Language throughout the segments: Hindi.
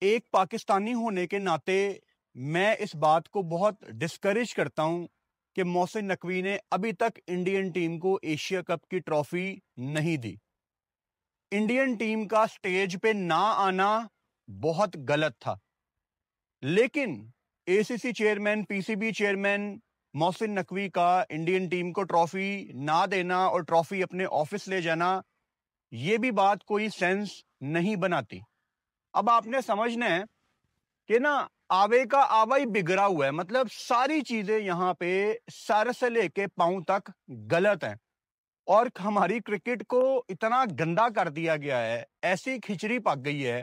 एक पाकिस्तानी होने के नाते मैं इस बात को बहुत डिस्करेज करता हूं कि मोहसिन नकवी ने अभी तक इंडियन टीम को एशिया कप की ट्रॉफी नहीं दी। इंडियन टीम का स्टेज पे ना आना बहुत गलत था, लेकिन ACC chairman, PCB chairman Mohsin Naqvi का इंडियन टीम को ट्रॉफी ना देना और ट्रॉफी अपने ऑफिस ले जाना, यह भी बात कोई सेंस नहीं बनाती। अब आपने समझना है कि ना, आवे का आवा ही बिगड़ा हुआ है। मतलब सारी चीजें यहां पे सर से लेके पांव तक गलत हैं और हमारी क्रिकेट को इतना गंदा कर दिया गया है, ऐसी खिचड़ी पक गई है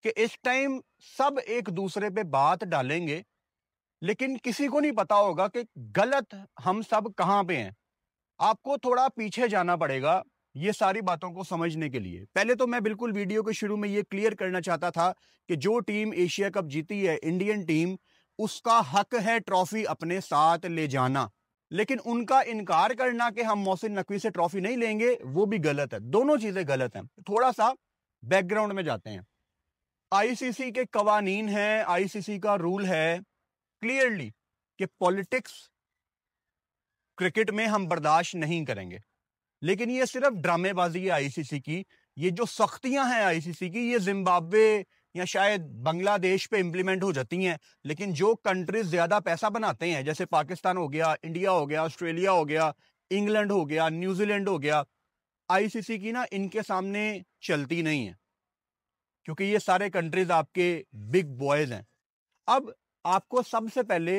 कि इस टाइम सब एक दूसरे पे बात डालेंगे, लेकिन किसी को नहीं पता होगा कि गलत हम सब कहां पे हैं। आपको थोड़ा पीछे जाना पड़ेगा ये सारी बातों को समझने के लिए। पहले तो मैं बिल्कुल वीडियो के शुरू में ये क्लियर करना चाहता था कि जो टीम एशिया कप जीती है, इंडियन टीम, उसका हक है ट्रॉफी अपने साथ ले जाना। लेकिन उनका इनकार करना कि हम मोहसिन नकवी से ट्रॉफी नहीं लेंगे, वो भी गलत है। दोनों चीजें गलत हैं। थोड़ा सा बैकग्राउंड में जाते हैं। आईसीसी के कवानीन हैं, आईसीसी का रूल है क्लियरली कि पॉलिटिक्स क्रिकेट में हम बर्दाश्त नहीं करेंगे। लेकिन ये सिर्फ ड्रामेबाजी है आईसीसी की। ये जो सख्तियां हैं आईसीसी की, ये जिम्बाब्वे या शायद बांग्लादेश पे इंप्लीमेंट हो जाती हैं, लेकिन जो कंट्रीज ज्यादा पैसा बनाते हैं, जैसे पाकिस्तान हो गया, इंडिया हो गया, ऑस्ट्रेलिया हो गया, इंग्लैंड हो गया, न्यूजीलैंड हो गया, आईसीसी की ना इनके सामने चलती नहीं है, क्योंकि ये सारे कंट्रीज आपके बिग बॉयज हैं। अब आपको सबसे पहले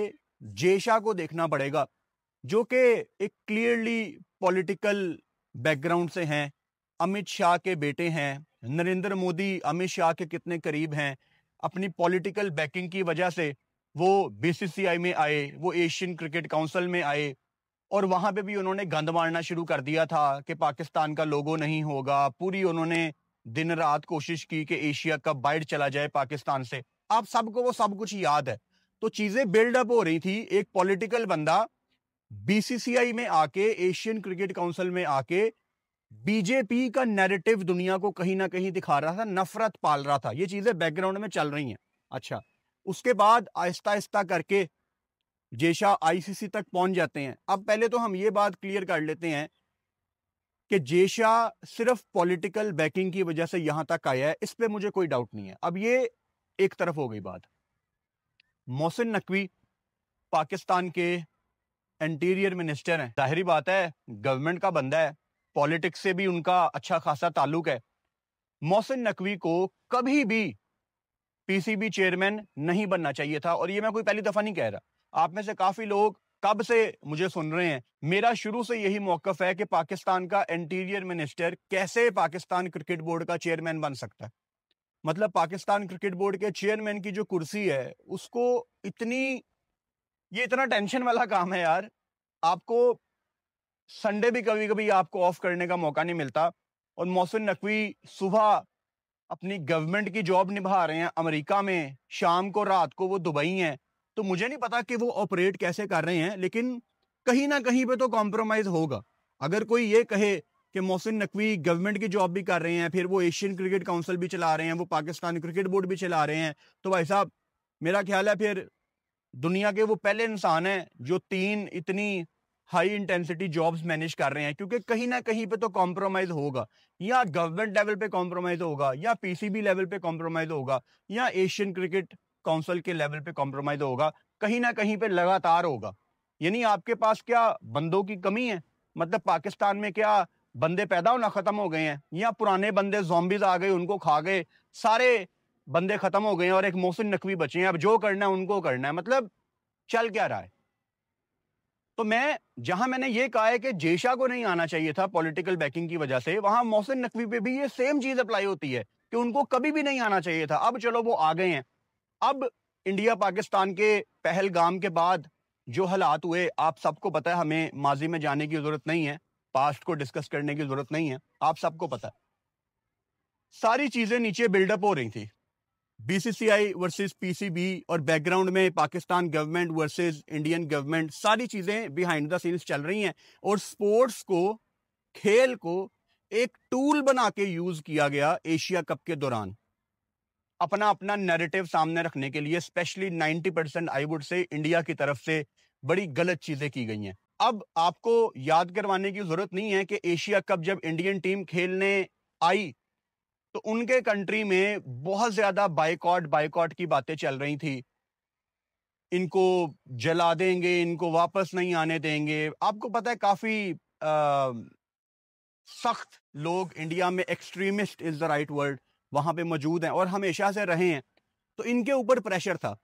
जेशा को देखना पड़ेगा, जो कि एक क्लियरली पॉलिटिकल बैकग्राउंड से हैं, अमित शाह के बेटे हैं। नरेंद्र मोदी अमित शाह के कितने करीब हैं। अपनी पॉलिटिकल बैकिंग की वजह से वो बीसीसीआई में आए, वो एशियन क्रिकेट काउंसिल में आए, और वहां पे भी उन्होंने गंद मारना शुरू कर दिया था कि पाकिस्तान का लोगो नहीं होगा। पूरी उन्होंने दिन रात कोशिश की कि एशिया कप बाहर चला जाए पाकिस्तान से। आप सबको वो सब कुछ याद है। तो चीजें बिल्डअप हो रही थी। एक पॉलिटिकल बंदा बीसीसीआई में आके, एशियन क्रिकेट काउंसिल में आके बीजेपी का नैरेटिव दुनिया को कहीं ना कहीं दिखा रहा था, नफरत पाल रहा था। ये चीजें बैकग्राउंड में चल रही हैं। अच्छा, उसके बाद आहिस्ता आहिस्ता करके जेशा आईसीसी तक पहुंच जाते हैं। अब पहले तो हम ये बात क्लियर कर लेते हैं कि जेशा सिर्फ पॉलिटिकल बैकिंग की वजह से यहां तक आया है, इस पे मुझे कोई डाउट नहीं है। अब ये एक तरफ हो गई बात। मोहसिन नकवी पाकिस्तान के इंटीरियर मिनिस्टर हैं। जाहिर बात है, गवर्नमेंट का बंदा है, पॉलिटिक्स से भी उनका अच्छा खासा ताल्लुक है। मोहसिन नकवी को कभी भी पीसीबी चेयरमैन नहीं बनना चाहिए था, और ये मैं कोई पहली दफा नहीं कह रहा। आप में से काफी लोग कब से मुझे सुन रहे हैं। मेरा शुरू से यही मौकफ है कि पाकिस्तान का इंटीरियर मिनिस्टर कैसे पाकिस्तान क्रिकेट बोर्ड का चेयरमैन बन सकता है। मतलब पाकिस्तान क्रिकेट बोर्ड के चेयरमैन की जो कुर्सी है, उसको ये इतना टेंशन वाला काम है यार। आपको संडे भी कभी कभी आपको ऑफ करने का मौका नहीं मिलता, और मोहसिन नकवी सुबह अपनी गवर्नमेंट की जॉब निभा रहे हैं अमेरिका में, शाम को रात को वो दुबई हैं। तो मुझे नहीं पता कि वो ऑपरेट कैसे कर रहे हैं, लेकिन कहीं ना कहीं पे तो कॉम्प्रोमाइज होगा। अगर कोई ये कहे कि मोहसिन नकवी गवर्नमेंट की जॉब भी कर रहे हैं, फिर वो एशियन क्रिकेट काउंसिल भी चला रहे हैं, वो पाकिस्तान क्रिकेट बोर्ड भी चला रहे हैं, तो भाई साहब मेरा ख्याल है फिर दुनिया के वो पहले इंसान हैं जो 3 इतनी हाई इंटेंसिटी जॉब्स मैनेज कर रहे हैं। क्योंकि कहीं ना कहीं पे तो कॉम्प्रोमाइज होगा, या गवर्नमेंट लेवल पे कॉम्प्रोमाइज होगा, या पीसीबी लेवल पे कॉम्प्रोमाइज होगा, या एशियन क्रिकेट काउंसिल के लेवल पे कॉम्प्रोमाइज होगा। कहीं ना कहीं पे लगातार होगा। यानी आपके पास क्या बंदों की कमी है? मतलब पाकिस्तान में क्या बंदे पैदा होना खत्म हो गए हैं, या पुराने बंदे ज़ॉम्बीज आ गए, उनको खा गए, सारे बंदे खत्म हो गए हैं और एक मोहसिन नकवी बचे हैं, अब जो करना है उनको करना है? मतलब चल क्या रहा है? तो मैंने ये कहा है कि जेशा को नहीं आना चाहिए था पॉलिटिकल बैकिंग की वजह से, वहां मोहसिन नकवी पे भी ये सेम चीज अप्लाई होती है कि उनको कभी भी नहीं आना चाहिए था। अब चलो वो आ गए हैं। अब इंडिया पाकिस्तान के पहलगाम के बाद जो हालात हुए, आप सबको पता है। हमें माजी में जाने की जरूरत नहीं है, पास्ट को डिस्कस करने की जरूरत नहीं है, आप सबको पता है। सारी चीजें नीचे बिल्डअप हो रही थी, बीसीसीआई वर्सेस पीसीबी, और बैकग्राउंड में Pakistan government versus Indian government, सारी चीजें बिहाइंड द सीन्स चल रही हैं। और स्पोर्ट्स को, खेल को एक टूल बना के यूज किया गया एशिया कप के दौरान। अपना अपना नैरेटिव सामने रखने के लिए, specially 90% I would say India की तरफ से बड़ी गलत चीजें की गई हैं। अब आपको याद करवाने की जरूरत नहीं है कि एशिया कप जब इंडियन टीम खेलने आई तो उनके कंट्री में बहुत ज्यादा बायकॉट की बातें चल रही थी। इनको जला देंगे, इनको वापस नहीं आने देंगे। आपको पता है काफी सख्त लोग इंडिया में, extremist is the right word, वहां पे मौजूद हैं और हमेशा से रहे हैं। तो इनके ऊपर प्रेशर था।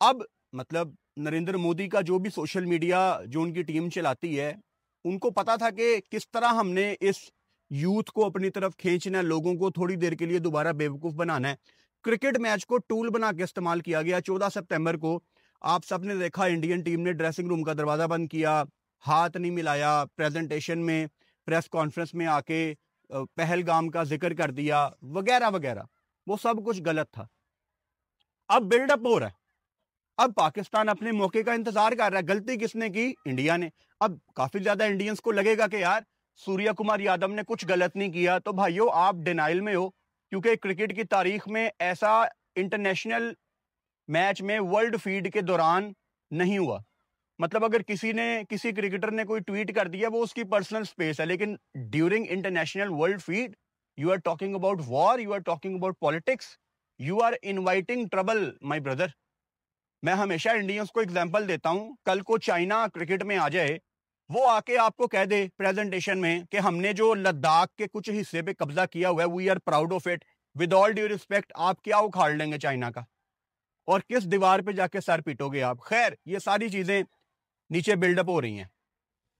अब मतलब नरेंद्र मोदी का जो भी सोशल मीडिया जो उनकी टीम चलाती है, उनको पता था कि किस तरह हमने इस यूथ को अपनी तरफ खींचना है, लोगों को थोड़ी देर के लिए दोबारा बेवकूफ बनाना है। क्रिकेट मैच को टूल बना के इस्तेमाल किया गया। 14 सितंबर को आप सबने देखा, इंडियन टीम ने ड्रेसिंग रूम का दरवाजा बंद किया, हाथ नहीं मिलाया, प्रेजेंटेशन में, प्रेस कॉन्फ्रेंस में आके पहलगाम का जिक्र कर दिया, वगैरह वगैरह। वो सब कुछ गलत था। अब बिल्डअप हो रहा है। अब पाकिस्तान अपने मौके का इंतजार कर रहा है। गलती किसने की? इंडिया ने। अब काफी ज्यादा इंडियंस को लगेगा कि यार सूर्या कुमार यादव ने कुछ गलत नहीं किया, तो भाइयों आप डिनाइल में हो, क्योंकि क्रिकेट की तारीख में ऐसा इंटरनेशनल मैच में वर्ल्ड फीड के दौरान नहीं हुआ। मतलब अगर किसी क्रिकेटर ने कोई ट्वीट कर दिया, वो उसकी पर्सनल स्पेस है, लेकिन during international world feed you are talking about war, you are talking about politics, you are inviting trouble my brother. मैं हमेशा इंडियंस को एग्जांपल देता हूं। कल को चाइना क्रिकेट में आ जाए, वो आके आपको कह दे प्रेजेंटेशन में कि हमने जो लद्दाख के कुछ हिस्से पे कब्जा किया हुआ है, we are proud of it, with all due respect, आप क्या उखाड़ लेंगे चाइना का और किस दीवार पे जाके सर पीटोगे आप? खैर, ये सारी चीजें नीचे बिल्डअप हो रही हैं।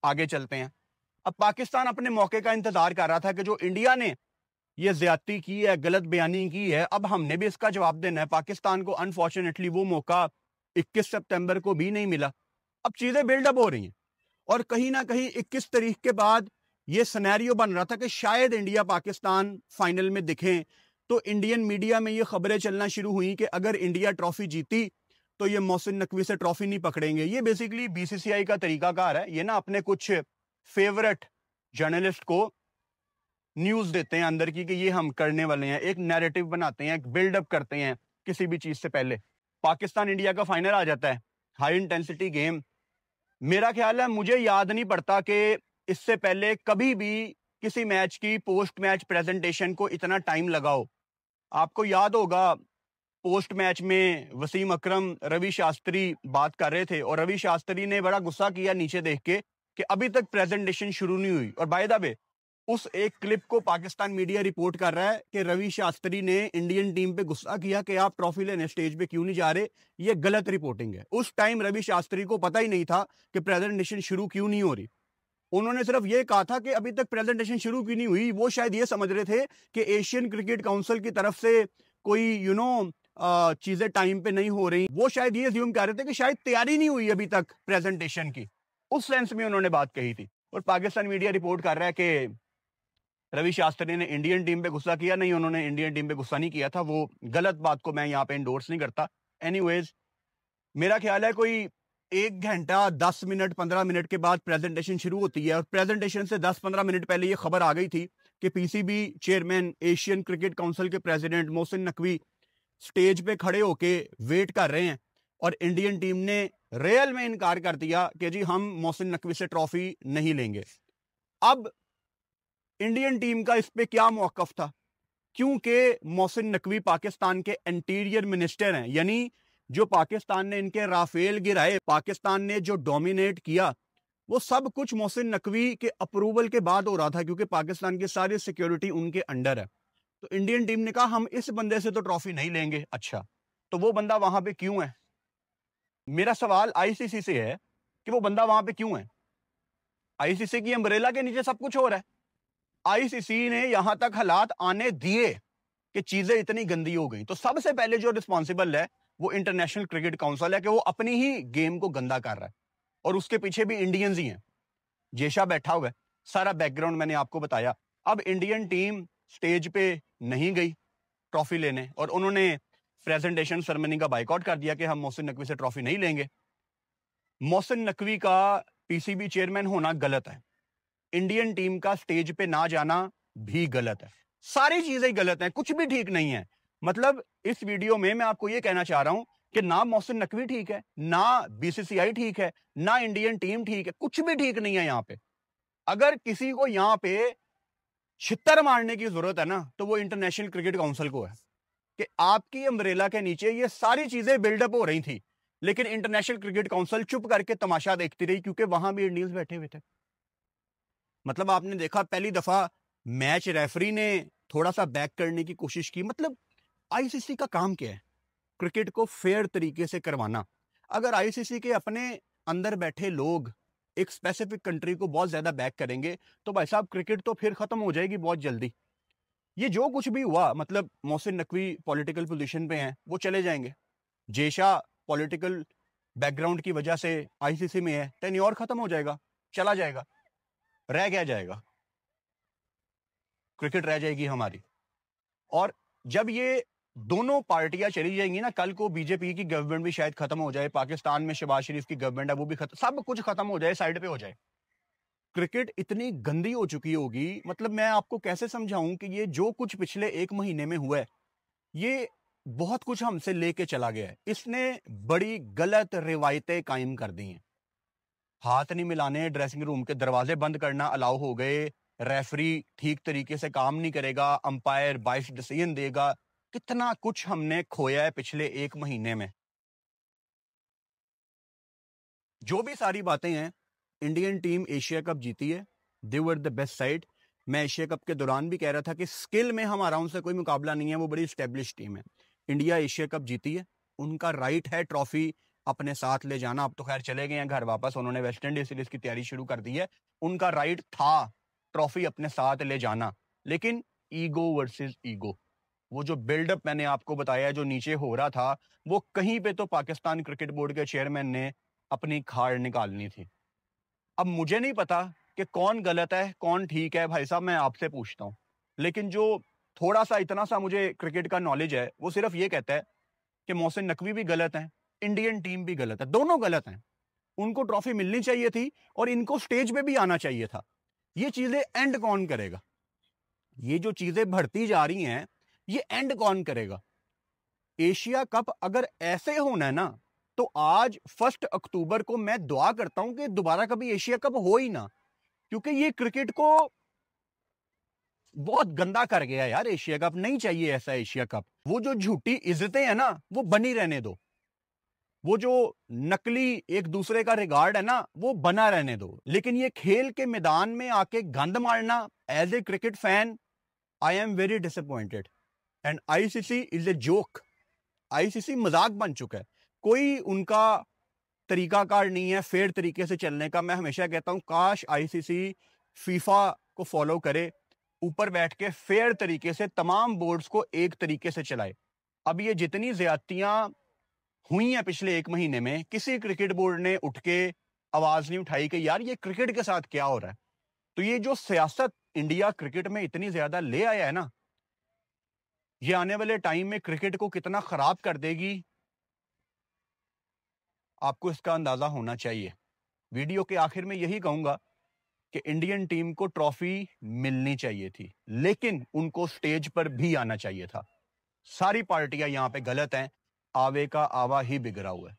आगे चलते हैं। अब पाकिस्तान अपने मौके का इंतजार कर रहा था कि जो इंडिया ने ये ज्यादती की है, गलत बयानी की है, अब हमने भी इसका जवाब देना है। पाकिस्तान को अनफॉर्चुनेटली वो मौका 21 सितंबर को भी नहीं मिला। अब चीजें बिल्डअप हो रही हैं और कहीं ना कहीं 21 तारीख के बाद ये सिनेरियो बन रहा था कि शायद इंडिया पाकिस्तान फाइनल में दिखें। तो इंडियन मीडिया में ये खबरें चलना शुरू हुई कि अगर इंडिया ट्रॉफी जीती तो ये मोहसिन नकवी से ट्रॉफी नहीं पकड़ेंगे। ये बेसिकली बीसीसीआई का तरीकाकार है। ये ना अपने कुछ फेवरेट जर्नलिस्ट को न्यूज देते हैं अंदर की कि ये हम करने वाले हैं, एक नैरेटिव बनाते हैं, एक बिल्डअप करते हैं किसी भी चीज से पहले। पाकिस्तान इंडिया का फाइनल आ जाता है, हाई इंटेंसिटी गेम। मेरा ख्याल है, मुझे याद नहीं पड़ता कि इससे पहले कभी भी किसी मैच की पोस्ट मैच प्रेजेंटेशन को इतना टाइम लगाओ। आपको याद होगा पोस्ट मैच में वसीम अकरम, रवि शास्त्री बात कर रहे थे और रवि शास्त्री ने बड़ा गुस्सा किया नीचे देख के कि अभी तक प्रेजेंटेशन शुरू नहीं हुई। और बाय द वे, उस एक क्लिप को पाकिस्तान मीडिया रिपोर्ट कर रहा है कि रवि शास्त्री ने इंडियन टीम पे गुस्सा किया कि आप ट्रॉफी लेने स्टेज पे क्यों नहीं जा रहे। ये गलत रिपोर्टिंग है। उस टाइम रवि शास्त्री को पता ही नहीं था कि प्रेजेंटेशन शुरू क्यों नहीं हो रही। उन्होंने सिर्फ ये कहा था कि अभी तक प्रेजेंटेशन शुरू क्यों नहीं हुई। वो शायद ये समझ रहे थे कि एशियन क्रिकेट काउंसिल की तरफ से कोई चीजें टाइम पे नहीं हो रही। वो शायद ये अज्यूम कर रहे थे कि शायद तैयारी नहीं हुई अभी तक प्रेजेंटेशन की। उस सेंस में उन्होंने बात कही थी। और पाकिस्तान मीडिया रिपोर्ट कर रहा है कि रवि शास्त्री ने इंडियन टीम पे गुस्सा किया। नहीं, उन्होंने इंडियन टीम पे गुस्सा नहीं किया था। वो गलत बात को मैं यहाँ पे एंडोर्स नहीं करता। एनीवेज, मेरा ख्याल है कोई 1 घंटा 10 मिनट 15 मिनट के बाद प्रेजेंटेशन शुरू होती है और प्रेजेंटेशन से 10-15 मिनट पहले ये खबर आ गई थी कि PCB chairman, Asian cricket council के प्रेसिडेंट मोहसिन नकवी स्टेज पे खड़े होके वेट कर रहे हैं और इंडियन टीम ने रियल में इनकार कर दिया कि जी हम मोहसिन नकवी से ट्रॉफी नहीं लेंगे। अब इंडियन टीम का इस पे क्या मौकफ था? क्योंकि मोहसिन नकवी पाकिस्तान के इंटीरियर मिनिस्टर हैं, यानी जो पाकिस्तान ने इनके राफेल गिराए, पाकिस्तान ने जो डोमिनेट किया, वो सब कुछ मोहसिन नकवी के अप्रूवल के बाद हो रहा था, क्योंकि पाकिस्तान की सारी सिक्योरिटी उनके अंडर है। तो इंडियन टीम ने कहा हम इस बंदे से तो ट्रॉफी नहीं लेंगे। अच्छा, तो वो बंदा वहां पे क्यों है? मेरा सवाल आईसीसी से है कि वो बंदा वहां पे क्यों है? आईसीसी की अम्ब्रेला के नीचे सब कुछ हो रहा है। आईसीसी ने यहां तक हालात आने दिए कि चीजें इतनी गंदी हो गई। तो सबसे पहले जो रिस्पॉन्सिबल है वो इंटरनेशनल क्रिकेट काउंसिल है कि वो अपनी ही गेम को गंदा कर रहा है। और उसके पीछे भी इंडियंस ही हैं। जेशा बैठा हुआ है, सारा बैकग्राउंड मैंने आपको बताया। अब इंडियन टीम स्टेज पे नहीं गई ट्रॉफी लेने और उन्होंने प्रेजेंटेशन सेरेमनी का बाइकआउट कर दिया कि हम मोहसिन नकवी से ट्रॉफी नहीं लेंगे। मोहसिन नकवी का पीसीबी चेयरमैन होना गलत है, इंडियन टीम का स्टेज पे ना जाना भी गलत है। सारी चीजें गलत हैं, कुछ भी ठीक नहीं है। मतलब इस वीडियो में मैं आपको यह कहना चाह रहा हूं कि ना मोहसिन नकवी ठीक है, ना बीसीसीआई ठीक है, ना इंडियन टीम ठीक है, कुछ भी ठीक नहीं है यहां पे। अगर किसी को यहां पे छित्तर मारने की जरूरत है ना, तो वो इंटरनेशनल क्रिकेट काउंसिल को है कि आपकी अम्ब्रेला के नीचे ये सारी चीजें बिल्डअप हो रही थी, लेकिन इंटरनेशनल क्रिकेट काउंसिल चुप करके तमाशा देखती रही, क्योंकि वहां भी इंडियंस बैठे हुए थे। मतलब आपने देखा पहली दफा मैच रेफरी ने थोड़ा सा बैक करने की कोशिश की। मतलब आईसीसी का काम क्या है? क्रिकेट को फेयर तरीके से करवाना। अगर आईसीसी के अपने अंदर बैठे लोग एक स्पेसिफिक कंट्री को बहुत ज्यादा बैक करेंगे, तो भाई साहब क्रिकेट तो फिर खत्म हो जाएगी बहुत जल्दी। ये जो कुछ भी हुआ, मतलब मोहसिन नकवी पॉलिटिकल पोजीशन पे हैं, वो चले जाएंगे। जेशा पॉलिटिकल बैकग्राउंड की वजह से आईसीसी में है, टेन्योर खत्म हो जाएगा, चला जाएगा। रह क्या जाएगा? क्रिकेट रह जाएगी हमारी। और जब ये दोनों पार्टियां चली जाएंगी ना, कल को बीजेपी की गवर्नमेंट भी शायद खत्म हो जाए, पाकिस्तान में शहबाज शरीफ की गवर्नमेंट है वो भी खत्म, सब कुछ खत्म हो जाए, साइड पे हो जाए। क्रिकेट इतनी गंदी हो चुकी होगी, मतलब मैं आपको कैसे समझाऊं कि ये जो कुछ पिछले 1 महीने में हुआ है, ये बहुत कुछ हमसे लेके चला गया है। इसने बड़ी गलत रिवायतें कायम कर दी हैं। हाथ नहीं मिलाने, ड्रेसिंग रूम के दरवाजे बंद करना अलाउ हो गए, रेफरी ठीक तरीके से काम नहीं करेगा, अंपायर बाइस डिसीजन देगा। कितना कुछ हमने खोया है पिछले 1 महीने में। जो भी सारी बातें हैं, इंडियन टीम एशिया कप जीती है, दे वर द बेस्ट साइड। मैं एशिया कप के दौरान भी कह रहा था कि स्किल में हमारा उनसे कोई मुकाबला नहीं है, वो बड़ी स्टेब्लिश टीम है। इंडिया एशिया कप जीती है, उनका राइट है ट्रॉफी अपने साथ ले जाना। अब तो खैर चले गए हैं घर वापस, उन्होंने वेस्ट इंडीज सीरीज की तैयारी शुरू कर दी है। उनका राइट था ट्रॉफी अपने साथ ले जाना, लेकिन ईगो वर्सेस ईगो, वो जो बिल्डअप मैंने आपको बताया जो नीचे हो रहा था, वो कहीं पे तो पाकिस्तान क्रिकेट बोर्ड के चेयरमैन ने अपनी खाड़ निकालनी थी। अब मुझे नहीं पता कि कौन गलत है कौन ठीक है, भाई साहब मैं आपसे पूछता हूं। लेकिन जो थोड़ा सा इतना सा मुझे क्रिकेट का नॉलेज है, वो सिर्फ ये कहता है कि मोहसिन नकवी भी गलत है, इंडियन टीम भी गलत है, दोनों गलत हैं। उनको ट्रॉफी मिलनी चाहिए थी और इनको स्टेज पे भी आना चाहिए था। ये चीजें एंड कौन करेगा? ये जो चीजें बढ़ती जा रही हैं, ये एंड कौन करेगा? एशिया कप अगर ऐसे होना है ना, तो आज 1 अक्टूबर को मैं दुआ करता हूं कि दोबारा कभी एशिया कप हो ही ना, क्योंकि ये क्रिकेट को बहुत गंदा कर गया यार। एशिया कप नहीं चाहिए ऐसा एशिया कप। वो जो झूठी इज्जतें हैं ना, वो बनी रहने दो। वो जो नकली एक दूसरे का रिगार्ड है ना, वो बना रहने दो। लेकिन ये खेल के मैदान में आके गंद मारना, as a cricket fan I am very disappointed. And ICC is a joke. ICC मजाक बन चुका है, कोई उनका तरीकाकार नहीं है फेयर तरीके से चलने का। मैं हमेशा कहता हूं काश आईसीसी फीफा को फॉलो करे, ऊपर बैठ के फेयर तरीके से तमाम बोर्ड्स को एक तरीके से चलाए। अब ये जितनी ज्यादतियां हुई हैं पिछले 1 महीने में, किसी क्रिकेट बोर्ड ने उठ के आवाज नहीं उठाई कि यार ये क्रिकेट के साथ क्या हो रहा है। तो ये जो सियासत इंडिया क्रिकेट में इतनी ज्यादा ले आया है ना, ये आने वाले टाइम में क्रिकेट को कितना खराब कर देगी, आपको इसका अंदाजा होना चाहिए। वीडियो के आखिर में यही कहूंगा कि इंडियन टीम को ट्रॉफी मिलनी चाहिए थी, लेकिन उनको स्टेज पर भी आना चाहिए था। सारी पार्टियां यहां पे गलत हैं, आवे का आवा ही बिगड़ा हुआ है।